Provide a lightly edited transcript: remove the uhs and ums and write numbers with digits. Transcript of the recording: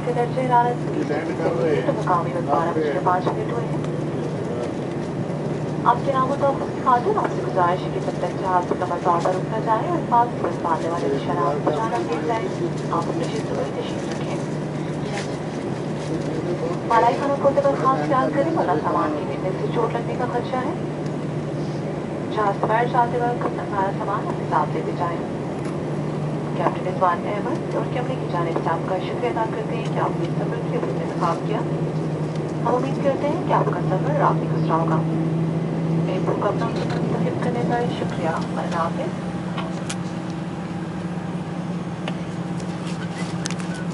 के दर्जे मुकामी उत्पादन पिछले 5 मिनट हुए हैं। आपके नामों तो खातून आपसे गुजारिश है कि जब तक जहाज की तमन्नाओं पर रुकना चाहे और पास में बांधने वाले निशाना पहुँचाना गिर जाए, आप अपने शिस्त को तशीफ रखें। मलाई खाना खोलते पर खास ख्याल करें वरना सामान के गिरने से चोट लगने का खदशा है। जहाज से बाहर जाते वक्त अपना सारा सामान अपने साथ लेते जाएं। कैप्टन रिजवान अहमद और कैमरे की जानिब से आपका शुक्रिया अदा करते हैं कि आपने इस सफर के लिए इंतखाब किया। हम उम्मीद करते हैं कि आपका सफर आपकी गुजरा होगा। मेरे को अपना मुंतखब करने का शुक्रिया। अल्लाह हाफ़िज़।